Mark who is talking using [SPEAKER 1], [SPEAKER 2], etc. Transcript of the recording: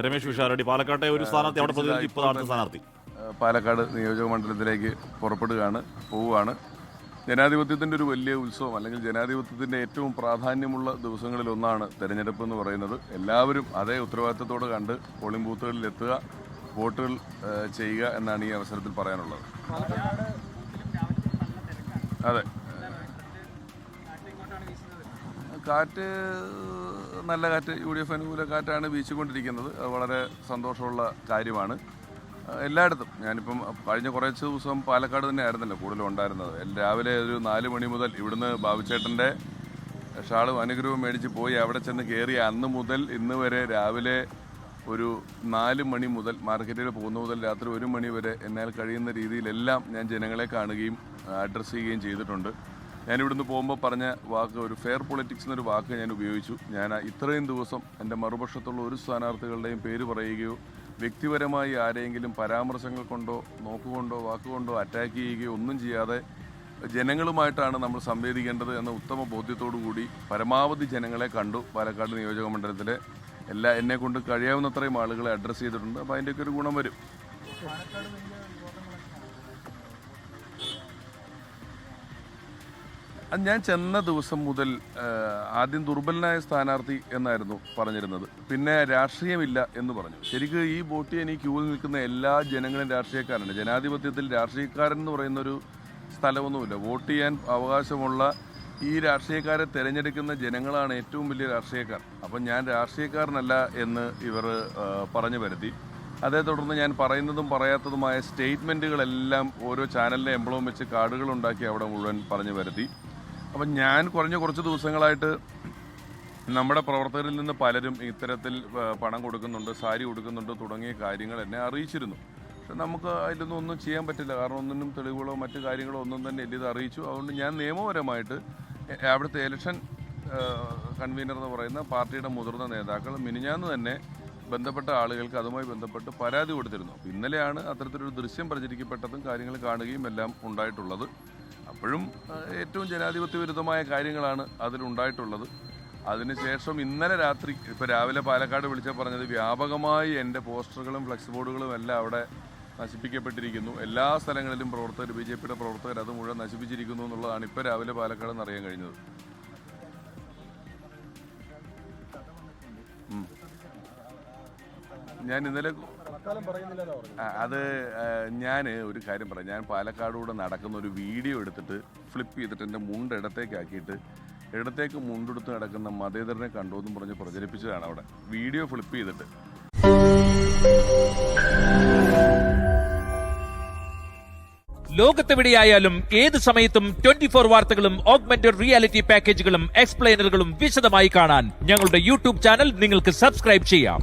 [SPEAKER 1] രമേശ് പിഷാരടി പാലക്കാട്ടെ ഒരു സ്ഥാനാർത്ഥി അവിടെ പ്രതിനിധി ഇപ്പോൾ അടുത്ത സ്ഥാനാർത്ഥി
[SPEAKER 2] പാലക്കാട് നിയോജക മണ്ഡലത്തിലേക്ക് പോവുകയാണ്. ജനാധിപത്യത്തിൻ്റെ ഒരു വലിയ ഉത്സവം അല്ലെങ്കിൽ ജനാധിപത്യത്തിൻ്റെ ഏറ്റവും പ്രാധാന്യമുള്ള ദിവസങ്ങളിലൊന്നാണ് തെരഞ്ഞെടുപ്പ് എന്ന് പറയുന്നത്. എല്ലാവരും അതേ ഉത്തരവാദിത്തത്തോടെ കണ്ട് പോളിംഗ് ബൂത്തുകളിൽ എത്തുക, വോട്ടുകൾ ചെയ്യുക എന്നാണ് ഈ അവസരത്തിൽ പറയാനുള്ളത്. അതെ, കാറ്റ് നല്ല കാറ്റ്, UDF അനുകൂല കാറ്റാണ് വീശിക്കൊണ്ടിരിക്കുന്നത്. അത് വളരെ സന്തോഷമുള്ള കാര്യമാണ്. എല്ലായിടത്തും ഞാനിപ്പം കഴിഞ്ഞ കുറച്ച് ദിവസം പാലക്കാട് തന്നെ ആയിരുന്നല്ലോ കൂടുതലും ഉണ്ടായിരുന്നത്. രാവിലെ ഒരു 4 മണി മുതൽ ഇവിടുന്ന് ബാബുച്ചേട്ടൻ്റെ ഷാളും അനുഗ്രഹവും മേടിച്ച് പോയി അവിടെ ചെന്ന് കയറി അന്ന് മുതൽ ഇന്ന് വരെ രാവിലെ ഒരു 4 മണി മുതൽ മാർക്കറ്റിൽ പോകുന്ന മുതൽ രാത്രി 1 മണി വരെ എന്നാൽ കഴിയുന്ന രീതിയിലെല്ലാം ഞാൻ ജനങ്ങളെ കാണുകയും അഡ്രസ്സ് ചെയ്യുകയും ചെയ്തിട്ടുണ്ട്. ഞാനിവിടുന്ന് പോകുമ്പോൾ പറഞ്ഞ വാക്ക് ഒരു ഫെയർ പൊളിറ്റിക്സ് എന്നൊരു വാക്ക് ഞാൻ ഉപയോഗിച്ചു. ഞാൻ ഇത്രയും ദിവസം എൻ്റെ മറുപക്ഷത്തുള്ള ഒരു സ്ഥാനാർത്ഥികളുടെയും പേര് പറയുകയോ വ്യക്തിപരമായി ആരെങ്കിലും പരാമർശങ്ങൾ കൊണ്ടോ നോക്കുകൊണ്ടോ വാക്കുകൊണ്ടോ അറ്റാക്ക് ചെയ്യുകയോ ഒന്നും ചെയ്യാതെ ജനങ്ങളുമായിട്ടാണ് നമ്മൾ സംവേദിക്കേണ്ടത് എന്ന ഉത്തമ ബോധ്യത്തോടു കൂടി പരമാവധി ജനങ്ങളെ കണ്ടു. പാലക്കാട് നിയോജക മണ്ഡലത്തിലെ എന്നെക്കൊണ്ട് കഴിയാവുന്നത്രയും ആളുകളെ അഡ്രസ്സ് ചെയ്തിട്ടുണ്ട്. അപ്പോൾ അതിൻ്റെയൊക്കെ ഒരു ഗുണം വരും. ഞാൻ ചെന്ന ദിവസം മുതൽ ആദ്യം ദുർബലനായ സ്ഥാനാർത്ഥി എന്നായിരുന്നു പറഞ്ഞിരുന്നത്. പിന്നെ രാഷ്ട്രീയമില്ല എന്ന് പറഞ്ഞു. ശരിക്കും ഈ വോട്ട് ചെയ്യാൻ ഈ ക്യൂവിൽ നിൽക്കുന്ന എല്ലാ ജനങ്ങളും രാഷ്ട്രീയക്കാരാണ്. ജനാധിപത്യത്തിൽ രാഷ്ട്രീയക്കാരൻ എന്ന് പറയുന്നൊരു സ്ഥലമൊന്നുമില്ല. വോട്ട് ചെയ്യാൻ അവകാശമുള്ള ഈ രാഷ്ട്രീയക്കാരെ തിരഞ്ഞെടുക്കുന്ന ജനങ്ങളാണ് ഏറ്റവും വലിയ രാഷ്ട്രീയക്കാർ. അപ്പം ഞാൻ രാഷ്ട്രീയക്കാരനല്ല എന്ന് ഇവർ പറഞ്ഞു വരുത്തി. അതേ തുടർന്ന് ഞാൻ പറയുന്നതും പറയാത്തതുമായ സ്റ്റേറ്റ്മെൻറ്റുകളെല്ലാം ഓരോ ചാനലിലെ എംബ്ലവും വെച്ച് കാർഡുകളുണ്ടാക്കി അവിടെ മുഴുവൻ പറഞ്ഞു വരുത്തി. അപ്പം ഞാൻ കുറച്ച് ദിവസങ്ങളായിട്ട് നമ്മുടെ പ്രവർത്തകരിൽ നിന്ന് പലരും ഇത്തരത്തിൽ പണം കൊടുക്കുന്നുണ്ട്, സാരി കൊടുക്കുന്നുണ്ട് തുടങ്ങിയ കാര്യങ്ങൾ എന്നെ അറിയിച്ചിരുന്നു. പക്ഷെ നമുക്ക് അതിലൊന്നും ഒന്നും ചെയ്യാൻ പറ്റില്ല. കാരണം ഒന്നിനും തെളിവുകളോ മറ്റു കാര്യങ്ങളോ ഒന്നും തന്നെ ഇത് അറിയിച്ചു. അതുകൊണ്ട് ഞാൻ നിയമപരമായിട്ട് അവിടുത്തെ ഇലക്ഷൻ കൺവീനർ എന്ന് പറയുന്ന പാർട്ടിയുടെ മുതിർന്ന നേതാക്കൾ മിനിഞ്ഞാന്ന് തന്നെ ബന്ധപ്പെട്ട ആളുകൾക്ക് അതുമായി ബന്ധപ്പെട്ട് പരാതി കൊടുത്തിരുന്നു. ഇന്നലെയാണ് അത്തരത്തിലൊരു ദൃശ്യം പ്രചരിക്കപ്പെട്ടതും കാര്യങ്ങൾ കാണുകയും എല്ലാം ഉണ്ടായിട്ടുള്ളത്. അപ്പോഴും ഏറ്റവും ജനാധിപത്യ വിരുദ്ധമായ കാര്യങ്ങളാണ് അതിലുണ്ടായിട്ടുള്ളത്. അതിനുശേഷം ഇന്നലെ രാത്രി ഇപ്പോൾ രാവിലെ പാലക്കാട് വിളിച്ച പറഞ്ഞത് വ്യാപകമായി എൻ്റെ പോസ്റ്ററുകളും ഫ്ലെക്സ് ബോർഡുകളും എല്ലാം അവിടെ നശിപ്പിക്കപ്പെട്ടിരിക്കുന്നു. എല്ലാ സ്ഥലങ്ങളിലും പ്രവർത്തകർ, BJPയുടെ പ്രവർത്തകർ അത് മുഴുവൻ നശിപ്പിച്ചിരിക്കുന്നു എന്നുള്ളതാണ് ഇപ്പോൾ രാവിലെ പാലക്കാട് നിന്ന് അറിയാൻ കഴിഞ്ഞത്. ഞാൻ ഇന്നലെ ഞാൻ ഒരു കാര്യം പറയാം. ഞാൻ പാലക്കാടൂടെ നടക്കുന്ന ഒരു വീഡിയോ എടുത്തിട്ട് ഫ്ലിപ്പ് ചെയ്തിട്ട് എൻ്റെ മുണ്ട് ഇടത്തേക്ക് മുണ്ടെടുത്ത് നടക്കുന്ന മതേതരനെ കണ്ടോന്നും പറഞ്ഞ് പ്രചരിപ്പിച്ചതാണ് അവിടെ വീഡിയോ ഫ്ലിപ്പ് ചെയ്തിട്ട്.
[SPEAKER 3] ലോകത്തെവിടെയായാലും ഏത് സമയത്തും 24 വാർത്തകളും ഓഗ്മെന്റഡ് റിയാലിറ്റി പാക്കേജുകളും എക്സ്പ്ലെയിനറുകളും വിശദമായി കാണാൻ ഞങ്ങളുടെ YouTube ചാനൽ നിങ്ങൾക്ക് സബ്സ്ക്രൈബ് ചെയ്യാം.